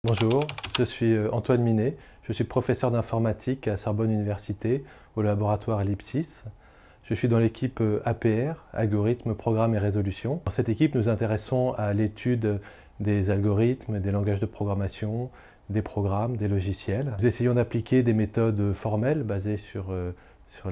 Bonjour, je suis Antoine Minet, je suis professeur d'informatique à Sorbonne Université au laboratoire Ellipsis. Je suis dans l'équipe APR, algorithmes, programmes et résolution. Dans cette équipe, nous nous intéressons à l'étude des algorithmes, des langages de programmation, des programmes, des logiciels. Nous essayons d'appliquer des méthodes formelles basées sur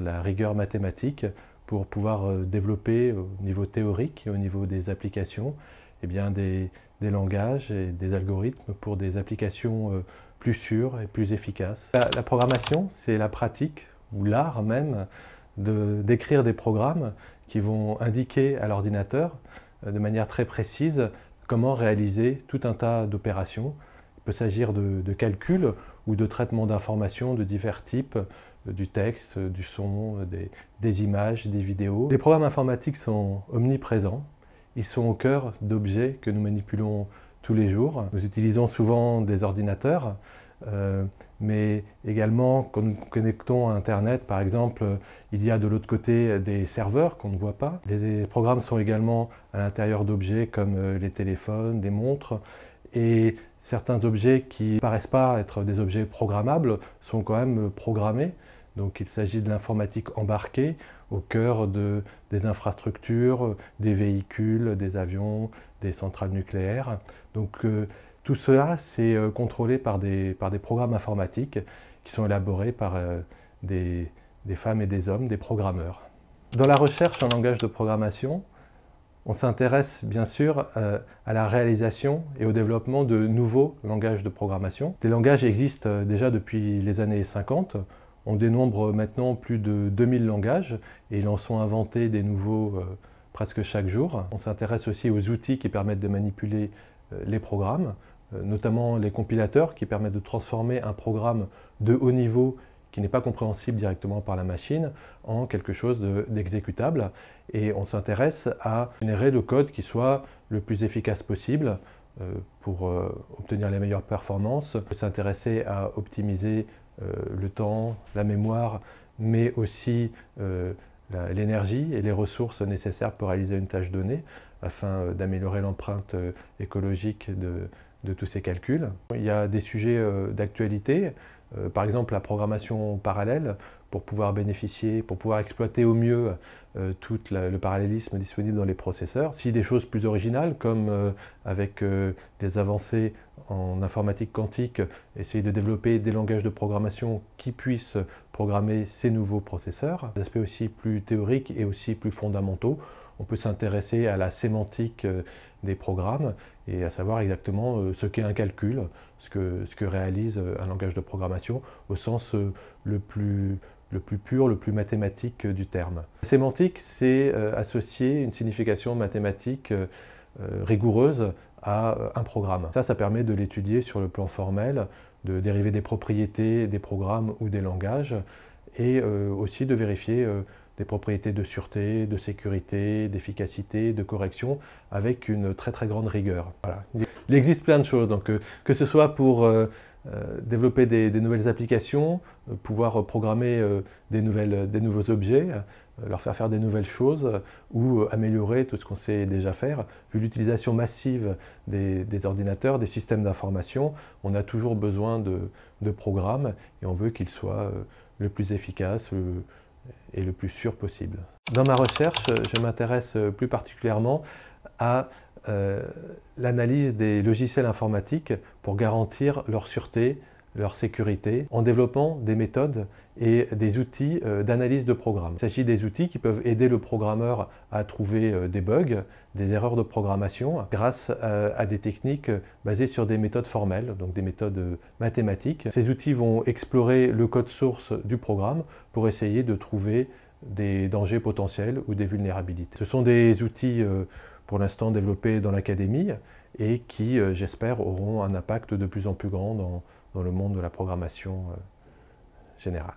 la rigueur mathématique pour pouvoir développer au niveau théorique et au niveau des applications des langages et des algorithmes pour des applications plus sûres et plus efficaces. La programmation, c'est la pratique, ou l'art même, d'écrire des programmes qui vont indiquer à l'ordinateur de manière très précise comment réaliser tout un tas d'opérations. Il peut s'agir de calculs ou de traitement d'informations de divers types, du texte, du son, des images, des vidéos. Les programmes informatiques sont omniprésents. Ils sont au cœur d'objets que nous manipulons tous les jours. Nous utilisons souvent des ordinateurs, mais également quand nous nous connectons à Internet, par exemple, il y a de l'autre côté des serveurs qu'on ne voit pas. Les programmes sont également à l'intérieur d'objets comme les téléphones, les montres, et certains objets qui ne paraissent pas être des objets programmables sont quand même programmés. Donc il s'agit de l'informatique embarquée au cœur des infrastructures, des véhicules, des avions, des centrales nucléaires. Donc tout cela, c'est contrôlé par des programmes informatiques qui sont élaborés par des femmes et des hommes, des programmeurs. Dans la recherche en langage de programmation, on s'intéresse bien sûr à la réalisation et au développement de nouveaux langages de programmation. Des langages existent déjà depuis les années 50. On dénombre maintenant plus de 2000 langages et ils en sont inventés des nouveaux presque chaque jour. On s'intéresse aussi aux outils qui permettent de manipuler les programmes, notamment les compilateurs qui permettent de transformer un programme de haut niveau qui n'est pas compréhensible directement par la machine en quelque chose d'exécutable. Et on s'intéresse à générer le code qui soit le plus efficace possible pour obtenir les meilleures performances. On peut s'intéresser à optimiser le temps, la mémoire, mais aussi l'énergie et les ressources nécessaires pour réaliser une tâche donnée afin d'améliorer l'empreinte écologique de tous ces calculs. Il y a des sujets d'actualité, par exemple la programmation parallèle, pour pouvoir bénéficier, pour pouvoir exploiter au mieux tout le parallélisme disponible dans les processeurs. Si des choses plus originales, comme avec les avancées en informatique quantique, essayer de développer des langages de programmation qui puissent programmer ces nouveaux processeurs. Des aspects aussi plus théoriques et aussi plus fondamentaux. On peut s'intéresser à la sémantique des programmes et à savoir exactement ce qu'est un calcul, ce que réalise un langage de programmation au sens le plus pur, le plus mathématique du terme. La sémantique, c'est associer une signification mathématique rigoureuse à un programme. Ça permet de l'étudier sur le plan formel, de dériver des propriétés des programmes ou des langages, et aussi de vérifier des propriétés de sûreté, de sécurité, d'efficacité, de correction, avec une très très grande rigueur. Voilà. Il existe plein de choses, donc que ce soit pour développer des nouvelles applications, pouvoir programmer des nouveaux objets, leur faire des nouvelles choses ou améliorer tout ce qu'on sait déjà faire. Vu l'utilisation massive des ordinateurs, des systèmes d'information, on a toujours besoin de programmes et on veut qu'ils soient le plus efficaces et le plus sûr possible. Dans ma recherche, je m'intéresse plus particulièrement à l'analyse des logiciels informatiques pour garantir leur sûreté, leur sécurité, en développant des méthodes et des outils d'analyse de programmes. Il s'agit des outils qui peuvent aider le programmeur à trouver des bugs, des erreurs de programmation, grâce à des techniques basées sur des méthodes formelles, donc des méthodes mathématiques. Ces outils vont explorer le code source du programme pour essayer de trouver des dangers potentiels ou des vulnérabilités. Ce sont des outils pour l'instant développés dans l'académie et qui, j'espère, auront un impact de plus en plus grand dans le monde de la programmation générale.